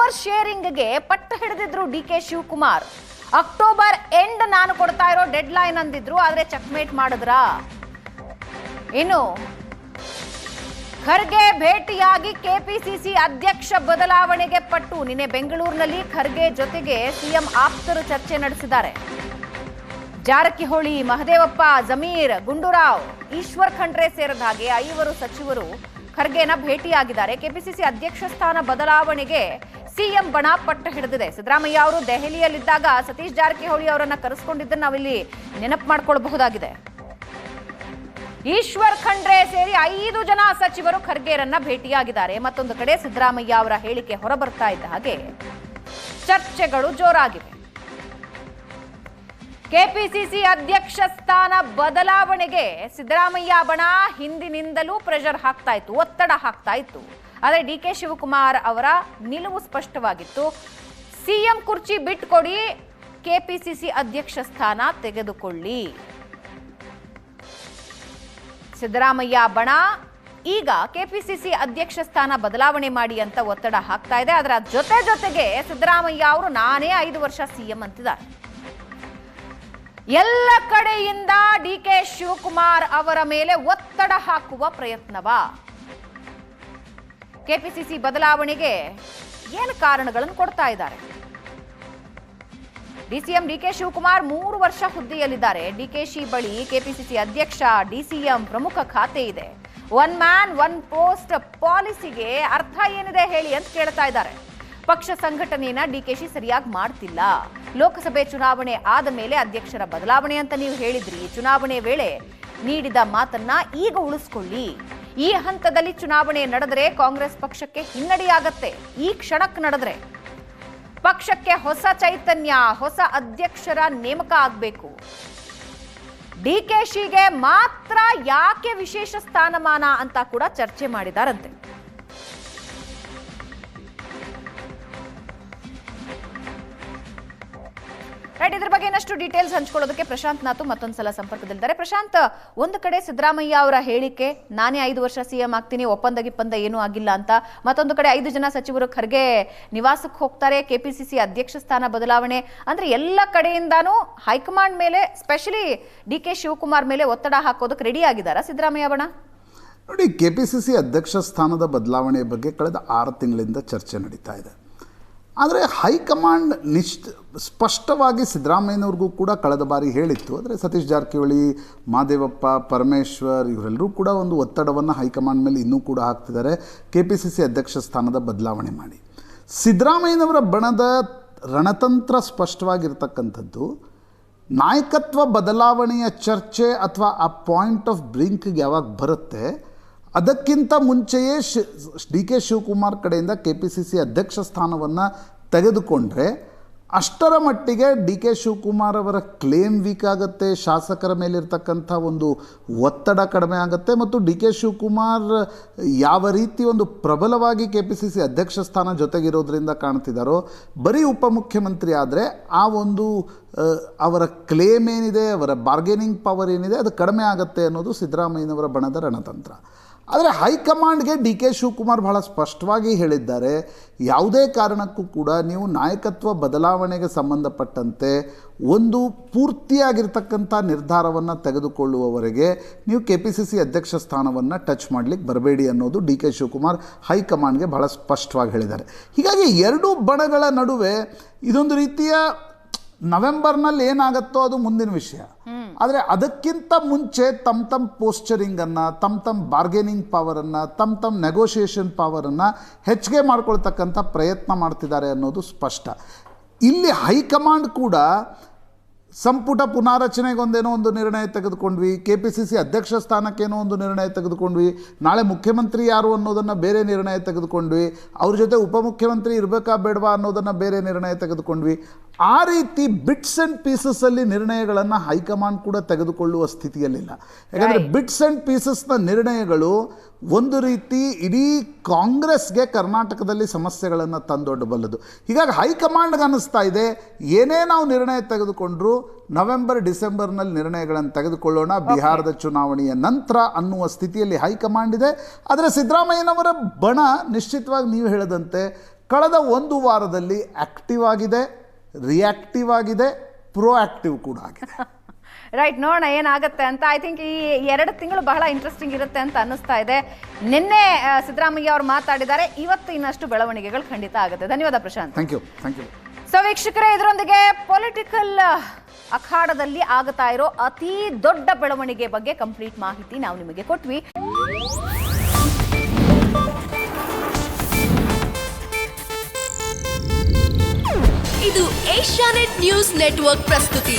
Power ಶೇರಿಂಗ್ಗೆ ಪಟ್ಟು ಹಿಡಿದಿದ್ರು DK Shivakumar. October end ನಾನು ಕೊಡ್ತಾ ಇರೋ ಡೆಡ್ ಲೈನ್ ಅಂದಿದ್ರು, ಆದ್ರೆ ಚೆಕ್ಮೇಟ್ ಮಾಡಿದ್ರ. ಇನ್ನು ಖರ್ಗೆ ಭೇಟಿಯಾಗಿ ಕೆಪಿಸಿಸಿ ಅಧ್ಯಕ್ಷ ಬದಲಾವಣೆಗೆ ಪಟ್ಟು. ನಿನ್ನೆ ಬೆಂಗಳೂರಿನಲ್ಲಿ ಖರ್ಗೆ ಜೊತೆಗೆ ಸಿಎಂ ಆಪ್ತರು ಚರ್ಚೆ ನಡೆಸಿದ್ದಾರೆ. ಜಾರಕಿಹೊಳಿ, ಮಹದೇವಪ್ಪ, ಜಮೀರ್, ಗುಂಡೂರಾವ್, ಈಶ್ವರ್ ಖಂಡ್ರೆ ಸೇರಿದ ಹಾಗೆ 5 ಸಚಿವರು ಖರ್ಗೆನ ಭೇಟಿಯಾಗಿದ್ದಾರೆ. ಕೆಪಿಸಿಸಿ ಅಧ್ಯಕ್ಷ ಸ್ಥಾನ ಬದಲಾವಣೆಗೆ ಸಿಎಂ ಬಣ ಪಟ್ಟು ಹಿಡಿದಿದೆ. ಸಿದ್ದರಾಮಯ್ಯ ಅವರು ದೆಹಲಿಯಲ್ಲಿದ್ದಾಗ ಸತೀಶ್ ಜಾರಕಿಹೊಳಿ ಅವರನ್ನ ಕರೆಸಿಕೊಂಡಿದ್ದನ್ನು ನಾವಿಲ್ಲಿ ನೆನಪು ಮಾಡಿಕೊಳ್ಳಬಹುದಾಗಿದೆ. ಈಶ್ವರ್ ಖಂಡ್ರೆ ಸೇರಿ 5 ಜನ ಸಚಿವರು ಖರ್ಗೆರನ್ನ ಭೇಟಿಯಾಗಿದ್ದಾರೆ. ಮತ್ತೊಂದು ಕಡೆ ಸಿದ್ದರಾಮಯ್ಯ ಅವರ ಹೇಳಿಕೆ ಹೊರಬರ್ತಾ ಇದ್ದ ಹಾಗೆ ಚರ್ಚೆಗಳು ಜೋರಾಗಿವೆ. ಕೆಪಿಸಿಸಿ ಅಧ್ಯಕ್ಷ ಸ್ಥಾನ ಬದಲಾವಣೆಗೆ ಸಿದ್ದರಾಮಯ್ಯ ಬಣ ಹಿಂದಿನಿಂದಲೂ ಪ್ರೆಷರ್ ಹಾಕ್ತಾ ಇತ್ತು, ಒತ್ತಡ ಹಾಕ್ತಾ ಇತ್ತು. ಆದರೆ ಡಿಕೆ ಶಿವಕುಮಾರ್ ಅವರ ನಿಲುವು ಸ್ಪಷ್ಟವಾಗಿತ್ತು. ಸಿಎಂ ಕುರ್ಚಿ ಬಿಟ್ಕೊಡಿ, ಕೆಪಿಸಿಸಿ ಅಧ್ಯಕ್ಷ ಸ್ಥಾನ ತೆಗೆದುಕೊಳ್ಳಿ. ಸಿದ್ದರಾಮಯ್ಯ ಬಣ ಈಗ ಕೆಪಿಸಿಸಿ ಅಧ್ಯಕ್ಷ ಸ್ಥಾನ ಬದಲಾವಣೆ ಮಾಡಿ ಅಂತ ಒತ್ತಡ ಹಾಕ್ತಾ ಇದೆ. ಅದರ ಜೊತೆಗೆ ಸಿದ್ದರಾಮಯ್ಯ ಅವರು ನಾನೇ 5 ವರ್ಷ ಸಿಎಂ ಅಂತಿದ್ದಾರೆ. ಎಲ್ಲ ಕಡೆಯಿಂದ ಡಿಕೆ ಶಿವಕುಮಾರ್ ಅವರ ಮೇಲೆ ಒತ್ತಡ ಹಾಕುವ ಪ್ರಯತ್ನವಾ? ಕೆಪಿಸಿಸಿ ಬದಲಾವಣೆಗೆ ಏನು ಕಾರಣಗಳನ್ನು ಕೊಡ್ತಾ ಇದ್ದಾರೆ? ಡಿಸಿಎಂ ಡಿಕೆ ಶಿವಕುಮಾರ್ 3 ವರ್ಷ ಹುದ್ದೆಯಲ್ಲಿದ್ದಾರೆ. ಡಿಕೆಶಿ ಬಳಿ ಕೆಪಿಸಿಸಿ ಅಧ್ಯಕ್ಷ, ಡಿಸಿಎಂ ಪ್ರಮುಖ ಖಾತೆ ಇದೆ. 1 ಮ್ಯಾನ್ 1 ಪೋಸ್ಟ್ ಪಾಲಿಸಿಗೆ ಅರ್ಥ ಏನಿದೆ ಹೇಳಿ ಅಂತ ಕೇಳ್ತಾ ಇದ್ದಾರೆ. ಪಕ್ಷ ಸಂಘಟನೆಯನ್ನ ಡಿಕೆಶಿ ಸರಿಯಾಗಿ ಮಾಡ್ತಿಲ್ಲ. ಲೋಕಸಭೆ ಚುನಾವಣೆ ಆದ ಮೇಲೆ ಅಧ್ಯಕ್ಷರ ಬದಲಾವಣೆ ಅಂತ ನೀವು ಹೇಳಿದ್ರಿ. ಚುನಾವಣೆ ವೇಳೆ ನೀಡಿದ ಮಾತನ್ನ ಈಗ ಉಳಿಸ್ಕೊಳ್ಳಿ. ಈ ಹಂತದಲ್ಲಿ ಚುನಾವಣೆ ನಡೆದರೆ ಕಾಂಗ್ರೆಸ್ ಪಕ್ಷಕ್ಕೆ ಹಿನ್ನಡೆಯಾಗತ್ತೆ. ಈ ಕ್ಷಣಕ್ಕೆ ನಡೆದ್ರೆ ಪಕ್ಷಕ್ಕೆ ಹೊಸ ಚೈತನ್ಯ, ಹೊಸ ಅಧ್ಯಕ್ಷರ ನೇಮಕ ಆಗಬೇಕು. ಡಿಕೆಶಿಗೆ ಮಾತ್ರ ಯಾಕೆ ವಿಶೇಷ ಸ್ಥಾನಮಾನ ಅಂತ ಕೂಡ ಚರ್ಚೆ ಮಾಡಿದಾರಂತೆ. ರೈಟ್, ಇದ್ರ ಬಗ್ಗೆ ಇನ್ನಷ್ಟು ಡೀಟೇಲ್ಸ್ ಹಂಚ್ಕೊಳ್ಳೋದಕ್ಕೆ ಪ್ರಶಾಂತ್ ನಾತು ಮತ್ತೊಂದ್ಸಲ ಸಂಪರ್ಕದಲ್ಲಿದ್ದಾರೆ. ಪ್ರಶಾಂತ್, ಒಂದು ಕಡೆ ಸಿದ್ದರಾಮಯ್ಯ ಅವರ ಹೇಳಿಕೆ ನಾನೇ 5 ವರ್ಷ ಸಿಎಂ ಆಗ್ತೀನಿ, ಒಪ್ಪಂದ ಏನೂ ಆಗಿಲ್ಲ ಅಂತ. ಮತ್ತೊಂದು ಕಡೆ 5 ಜನ ಸಚಿವರು ಖರ್ಗೆ ನಿವಾಸಕ್ಕೆ ಹೋಗ್ತಾರೆ. ಕೆಪಿಸಿಸಿ ಅಧ್ಯಕ್ಷ ಸ್ಥಾನ ಬದಲಾವಣೆ ಅಂದ್ರೆ ಎಲ್ಲ ಕಡೆಯಿಂದಾನು ಹೈಕಮಾಂಡ್ ಮೇಲೆ, ಸ್ಪೆಷಲಿ ಡಿಕೆ ಶಿವಕುಮಾರ್ ಮೇಲೆ ಒತ್ತಡ ಹಾಕೋದಕ್ಕೆ ರೆಡಿ ಆಗಿದ್ದಾರಾ ಸಿದ್ದರಾಮಯ್ಯ ಬಣ? ನೋಡಿ, ಕೆಪಿಸಿಸಿ ಅಧ್ಯಕ್ಷ ಸ್ಥಾನದ ಬದಲಾವಣೆ ಬಗ್ಗೆ ಕಳೆದ 6 ತಿಂಗಳಿಂದ ಚರ್ಚೆ ನಡೀತಾ ಇದೆ. ಆದರೆ ಹೈಕಮಾಂಡ್ ಸ್ಪಷ್ಟವಾಗಿ ಸಿದ್ದರಾಮಯ್ಯನವ್ರಿಗೂ ಕೂಡ ಕಳೆದ ಬಾರಿ ಹೇಳಿತ್ತು. ಆದರೆ ಸತೀಶ್ ಜಾರಕಿಹೊಳಿ, ಮಹದೇವಪ್ಪ, ಪರಮೇಶ್ವರ್ ಇವರೆಲ್ಲರೂ ಕೂಡ ಒಂದು ಒತ್ತಡವನ್ನು ಹೈಕಮಾಂಡ್ ಮೇಲೆ ಇನ್ನೂ ಕೂಡ ಹಾಕ್ತಿದ್ದಾರೆ, ಕೆಪಿಸಿಸಿ ಅಧ್ಯಕ್ಷ ಸ್ಥಾನದ ಬದಲಾವಣೆ ಮಾಡಿ. ಸಿದ್ದರಾಮಯ್ಯನವರ ಬಣದ ರಣತಂತ್ರ ಸ್ಪಷ್ಟವಾಗಿರ್ತಕ್ಕಂಥದ್ದು, ನಾಯಕತ್ವ ಬದಲಾವಣೆಯ ಚರ್ಚೆ ಅಥವಾ ಆ ಪಾಯಿಂಟ್ ಆಫ್ ಬ್ರಿಂಕ್ಗೆ ಯಾವಾಗ ಬರುತ್ತೆ ಅದಕ್ಕಿಂತ ಮುಂಚೆಯೇ ಡಿ ಕೆ ಶಿವಕುಮಾರ್ ಕಡೆಯಿಂದ ಕೆಪಿಸಿಸಿ ಅಧ್ಯಕ್ಷ ಸ್ಥಾನವನ್ನು ತೆಗೆದುಕೊಂಡ್ರೆ ಅಷ್ಟರ ಮಟ್ಟಿಗೆ ಡಿ ಕೆ ಶಿವಕುಮಾರ್ ಅವರ ಕ್ಲೇಮ್ ವೀಕ್ ಆಗುತ್ತೆ, ಶಾಸಕರ ಮೇಲಿರ್ತಕ್ಕಂಥ ಒಂದು ಒತ್ತಡ ಕಡಿಮೆ ಆಗುತ್ತೆ. ಮತ್ತು ಡಿ ಕೆ ಶಿವಕುಮಾರ್ ಯಾವ ರೀತಿ ಒಂದು ಪ್ರಬಲವಾಗಿ ಕೆಪಿಸಿಸಿ ಅಧ್ಯಕ್ಷ ಸ್ಥಾನ ಜೊತೆಗಿರೋದ್ರಿಂದ ಕಾಣ್ತಿದ್ದಾರೋ, ಬರೀ ಉಪಮುಖ್ಯಮಂತ್ರಿ ಆದರೆ ಆ ಒಂದು ಅವರ ಕ್ಲೇಮ್ ಏನಿದೆ, ಅವರ ಬಾರ್ಗೇನಿಂಗ್ ಪವರ್ ಏನಿದೆ ಅದು ಕಡಿಮೆ ಆಗುತ್ತೆ ಅನ್ನೋದು ಸಿದ್ದರಾಮಯ್ಯನವರ ಬಣದ ರಣತಂತ್ರ. ಆದರೆ ಹೈಕಮಾಂಡ್ಗೆ ಡಿ ಕೆ ಶಿವಕುಮಾರ್ ಬಹಳ ಸ್ಪಷ್ಟವಾಗಿ ಹೇಳಿದ್ದಾರೆ, ಯಾವುದೇ ಕಾರಣಕ್ಕೂ ಕೂಡ ನೀವು ನಾಯಕತ್ವ ಬದಲಾವಣೆಗೆ ಸಂಬಂಧಪಟ್ಟಂತೆ ಒಂದು ಪೂರ್ತಿಯಾಗಿರ್ತಕ್ಕಂಥ ನಿರ್ಧಾರವನ್ನು ತೆಗೆದುಕೊಳ್ಳುವವರೆಗೆ ನೀವು ಕೆಪಿಸಿಸಿ ಅಧ್ಯಕ್ಷ ಸ್ಥಾನವನ್ನು ಟಚ್ ಮಾಡಲಿಕ್ಕೆ ಬರಬೇಡಿ ಅನ್ನೋದು ಡಿ ಕೆ ಶಿವಕುಮಾರ್ ಹೈಕಮಾಂಡ್ಗೆ ಬಹಳ ಸ್ಪಷ್ಟವಾಗಿ ಹೇಳಿದ್ದಾರೆ. ಹೀಗಾಗಿ 2 ಬಣಗಳ ನಡುವೆ ಇದೊಂದು ರೀತಿಯ ನವೆಂಬರ್ನಲ್ಲಿ ಏನಾಗುತ್ತೋ ಅದು ಮುಂದಿನ ವಿಷಯ. ಆದರೆ ಅದಕ್ಕಿಂತ ಮುಂಚೆ ತಮ್ಮ ಪೋಸ್ಚರಿಂಗನ್ನು, ತಮ್ಮ ಬಾರ್ಗೇನಿಂಗ್ ಪವರನ್ನು, ತಮ್ಮ ನೆಗೋಷಿಯೇಷನ್ ಪವರನ್ನು ಹೆಚ್ಚಿಗೆ ಮಾಡ್ಕೊಳ್ತಕ್ಕಂಥ ಪ್ರಯತ್ನ ಮಾಡ್ತಿದ್ದಾರೆ ಅನ್ನೋದು ಸ್ಪಷ್ಟ. ಇಲ್ಲಿ ಹೈಕಮಾಂಡ್ ಕೂಡ ಸಂಪುಟ ಪುನಾರಚನೆಗೊಂದೇನೋ ಒಂದು ನಿರ್ಣಯ ತೆಗೆದುಕೊಂಡ್ವಿ, ಕೆಪಿಸಿಸಿ ಅಧ್ಯಕ್ಷ ಸ್ಥಾನಕ್ಕೇನೋ ಒಂದು ನಿರ್ಣಯ ತೆಗೆದುಕೊಂಡ್ವಿ, ನಾಳೆ ಮುಖ್ಯಮಂತ್ರಿ ಯಾರು ಅನ್ನೋದನ್ನು ಬೇರೆ ನಿರ್ಣಯ ತೆಗೆದುಕೊಂಡ್ವಿ, ಅವ್ರ ಜೊತೆ ಉಪಮುಖ್ಯಮಂತ್ರಿ ಇರಬೇಕಾ ಬೇಡವಾ ಅನ್ನೋದನ್ನು ಬೇರೆ ನಿರ್ಣಯ ತೆಗೆದುಕೊಂಡ್ವಿ. ಆ ರೀತಿ ಬಿಟ್ಸ್ ಆ್ಯಂಡ್ ಪೀಸಸ್ಸಲ್ಲಿ ನಿರ್ಣಯಗಳನ್ನು ಹೈಕಮಾಂಡ್ ಕೂಡ ತೆಗೆದುಕೊಳ್ಳುವ ಸ್ಥಿತಿಯಲ್ಲಿಲ್ಲ. ಯಾಕಂದರೆ ಬಿಟ್ಸ್ ಆ್ಯಂಡ್ ಪೀಸಸ್ನ ನಿರ್ಣಯಗಳು ಒಂದು ರೀತಿ ಇಡೀ ಕಾಂಗ್ರೆಸ್ಗೆ ಕರ್ನಾಟಕದಲ್ಲಿ ಸಮಸ್ಯೆಗಳನ್ನು ತಂದೊಡ್ಡಬಲ್ಲದು. ಹೀಗಾಗಿ ಹೈಕಮಾಂಡ್ಗೆ ಅನ್ನಿಸ್ತಾ ಇದೆ, ಏನೇ ನಾವು ನಿರ್ಣಯ ತೆಗೆದುಕೊಂಡ್ರೂ ನವೆಂಬರ್ ಡಿಸೆಂಬರ್ನಲ್ಲಿ ನಿರ್ಣಯಗಳನ್ನು ತೆಗೆದುಕೊಳ್ಳೋಣ ಬಿಹಾರದ ಚುನಾವಣೆಯ ನಂತರ ಅನ್ನುವ ಸ್ಥಿತಿಯಲ್ಲಿ ಹೈಕಮಾಂಡ್ ಇದೆ. ಆದರೆ ಸಿದ್ದರಾಮಯ್ಯನವರ ಬಣ ನಿಶ್ಚಿತವಾಗಿ ನೀವು ಹೇಳಿದಂತೆ ಕಳೆದ ಒಂದು ವಾರದಲ್ಲಿ ಆ್ಯಕ್ಟಿವ್ ಆಗಿದೆ, ರಿಯಾಕ್ಟಿವ್ ಆಗಿದೆ, ಪ್ರೋಆಕ್ಟಿವ್ ಕೂಡ ಆಗಿದೆ. ರೈಟ್, ನೋಡೋಣ ಏನಾಗುತ್ತೆ ಅಂತ. ಐ ಥಿಂಕ್ ಈ 2 ತಿಂಗಳು ಬಹಳ ಇಂಟ್ರೆಸ್ಟಿಂಗ್ ಇರುತ್ತೆ ಅಂತ ಅನ್ನಿಸ್ತಾ ಇದೆ. ನಿನ್ನೆ ಸಿದ್ದರಾಮಯ್ಯ ಅವರು ಮಾತಾಡಿದ್ದಾರೆ, ಇವತ್ತು ಇನ್ನಷ್ಟು ಬೆಳವಣಿಗೆಗಳು ಖಂಡಿತ ಆಗುತ್ತೆ. ಧನ್ಯವಾದ ಪ್ರಶಾಂತ್. Thank you. ಸೊ ವೀಕ್ಷಕರೇ, ಇದರೊಂದಿಗೆ ಪೊಲಿಟಿಕಲ್ ಅಖಾಡದಲ್ಲಿ ಆಗ್ತಾ ಇರೋ ಅತಿ ದೊಡ್ಡ ಬೆಳವಣಿಗೆ ಬಗ್ಗೆ ಕಂಪ್ಲೀಟ್ ಮಾಹಿತಿ ನಾವು ನಿಮಗೆ ಕೊಟ್ವಿ. ಇದು ಏಷ್ಯಾನೆಟ್ ನ್ಯೂಸ್ ನೆಟ್ವರ್ಕ್ ಪ್ರಸ್ತುತಿ.